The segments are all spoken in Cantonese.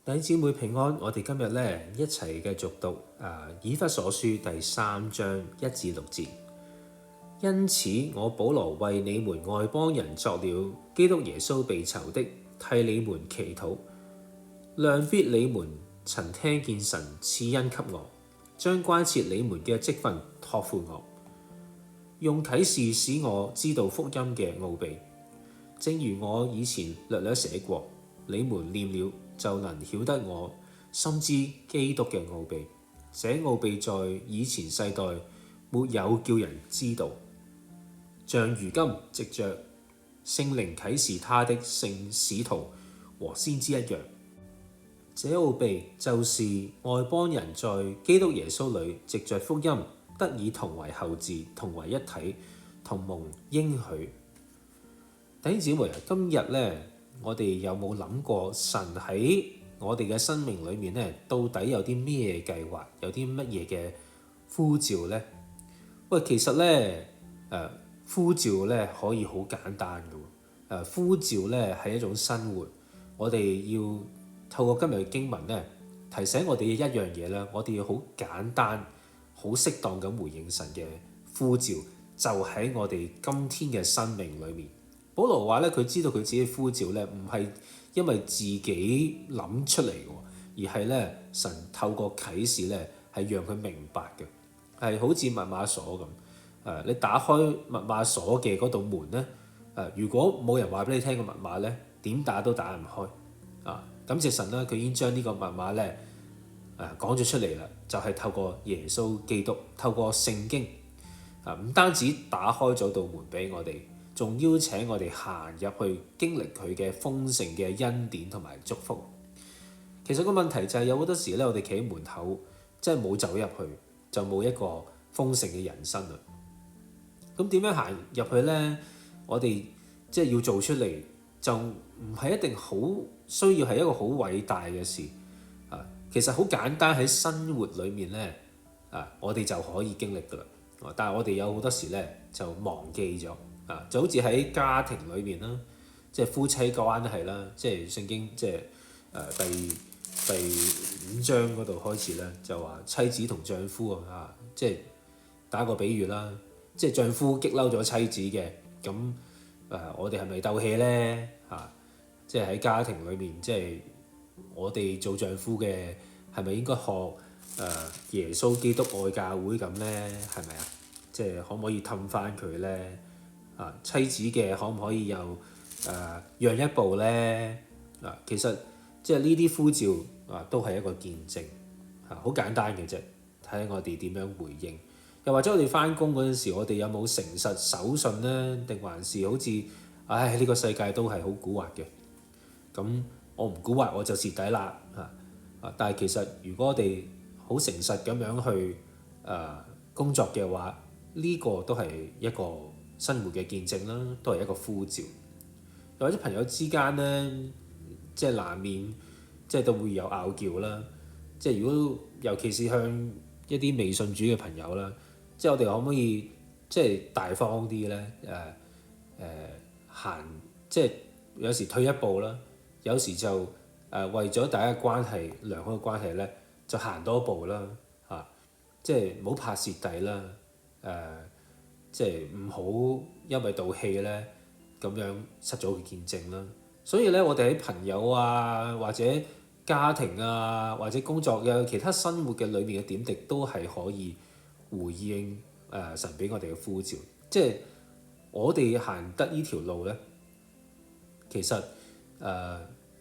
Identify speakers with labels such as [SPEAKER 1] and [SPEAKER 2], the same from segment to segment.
[SPEAKER 1] 弟兄姊妹平安，我哋今日咧一齊繼續讀以弗所書第3章1至6節。因此，我保羅為你們外邦人作了基督耶穌被囚的，替你們祈禱，諒必你們曾聽見神賜恩給我，將關切你們嘅職分託付我，用啟示使我知道福音嘅奧秘，正如我以前略略寫過，你們念了就能曉得我深知基督嘅奧秘。這奧秘在以前世代沒有叫人知道，像如今藉着聖靈啟示他的聖使徒和先知一樣。這奧秘就是外邦人在基督耶穌裏藉着福音得以同為後嗣，同為一體，同蒙應許。弟兄姊妹啊，今日咧，我哋有冇諗過神喺我哋嘅生命裏面咧，到底有啲咩計劃，有啲乜嘢嘅呼召呢？喂，其實咧，呼召咧可以好簡單嘅喎。呼召咧係一種生活，我哋要透過今日嘅經文咧，提醒我哋一樣嘢啦，我哋要好簡單、好適當咁回應神嘅呼召，就喺我哋今天嘅生命裏面。保羅話咧，佢知道佢自己嘅呼召咧，唔係因為自己諗出嚟嘅，而係咧神透過啟示咧，係讓佢明白嘅，係好似密碼鎖咁。你打開密碼鎖嘅嗰道門咧，如果冇人話俾你聽個密碼咧，點打都打唔開。感謝神啦，佢已經將呢個密碼咧講咗出嚟啦，就係透過耶穌基督，透過聖經唔單止打開咗道門俾我哋，仲邀請我哋行入去經歷佢嘅豐盛嘅恩典同埋祝福。其實個問題就係有好多時咧，我哋企喺門口，即係冇走入去，就冇一個豐盛嘅人生啦。咁點樣行入去呢？我哋即係要做出嚟，就唔係一定好需要係一個好偉大嘅事。其實好簡單，喺生活裏面呢，我哋就可以經歷㗎啦。但係我哋有好多時呢，就忘記咗。就好似喺家庭裏面啦，即係夫妻關係啦，即係聖經即係第5章嗰度開始咧，就話妻子同丈夫即係打個比喻啦，即係丈夫激嬲咗妻子嘅，咁我哋係咪鬥氣咧？即係喺家庭裏面，即係我哋做丈夫嘅係咪應該學耶穌基督愛教會咁咧？係咪啊？即係可唔可以氹翻佢咧？妻子嘅可唔可以又讓一步呢？其實即係呢啲呼召都係一個見證，好簡單嘅啫。睇下我哋點樣回應，又或者我哋返工嗰陣時，我哋有冇誠實守信呢？定還是好似呢個世界都係好蠱惑嘅，咁我唔蠱惑我就蝕底啦。但係其實如果我哋好誠實咁樣去工作嘅話，呢個都係一個生活嘅見證啦，都係一個呼召。又或者朋友之間呢，即係難免即係都會有拗撬啦。即係如果尤其是向一啲未信主嘅朋友啦，即係我哋可唔可以即係大方啲呢？行即係有時退一步啦，有時就為咗大家關係良好嘅關係呢，就行多一步啦。即係唔好怕蝕底啦。即係唔好因為道氣咧咁樣失咗個見證啦。所以咧，我哋喺朋友或者家庭或者工作有其他生活嘅裏面嘅點滴，都係可以回應神俾我哋嘅呼召。即係我哋行得呢條路咧，其實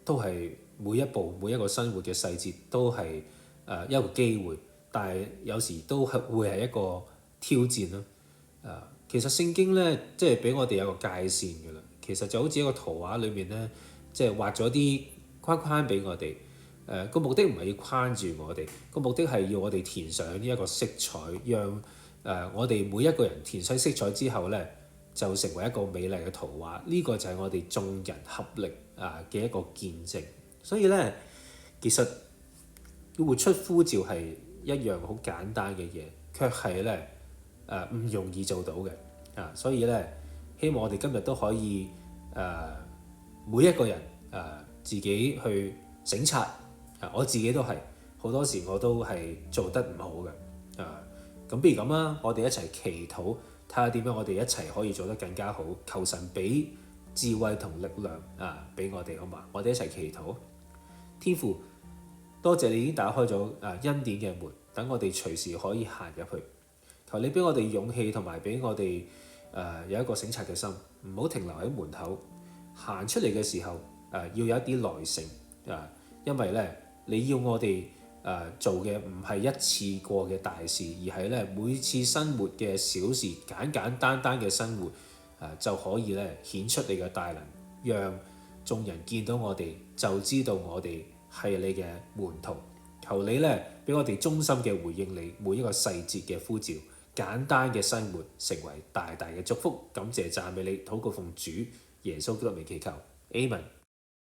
[SPEAKER 1] 都係每一步每一個生活嘅細節都係一個機會，但係有時都係會係一個挑戰咯。其實聖經咧，即係俾我哋有個界線㗎啦。其實就好似一個圖畫裏面咧，即係畫咗啲框框俾我哋。個目的唔係要框住我哋，個目的係要我哋填上呢一個色彩，讓我哋每一個人填上色彩之後咧，就成為一個美麗嘅圖畫。呢個就係我哋眾人合力嘅一個見證。所以咧，其實要活出呼召係一樣好簡單嘅嘢，卻係咧唔容易做到嘅。所以咧，希望我哋今日都可以每一個人自己去省察我自己都係好多時我都係做得唔好嘅。咁不如咁啦，我哋一齊祈禱，睇下點樣我哋一齊可以做得更加好。求神俾智慧同力量俾我哋，好嘛？我哋一齊祈禱。天父，多謝你已經打開咗恩典嘅門，等我哋隨時可以行入去。求你俾我哋勇氣同埋俾我哋有一個省察嘅心，唔好停留喺門口。行出嚟嘅時候要有一啲耐性因為咧你要我哋做嘅唔係一次過嘅大事，而係咧每次生活嘅小事，簡簡單單嘅生活就可以咧顯出你嘅大能，讓眾人見到我哋就知道我哋係你嘅門徒。求你咧俾我哋衷心嘅回應你每一個細節嘅呼召，簡單嘅生活成為大大嘅祝福。感謝讚美你，禱告奉主耶穌基督名祈求，Amen。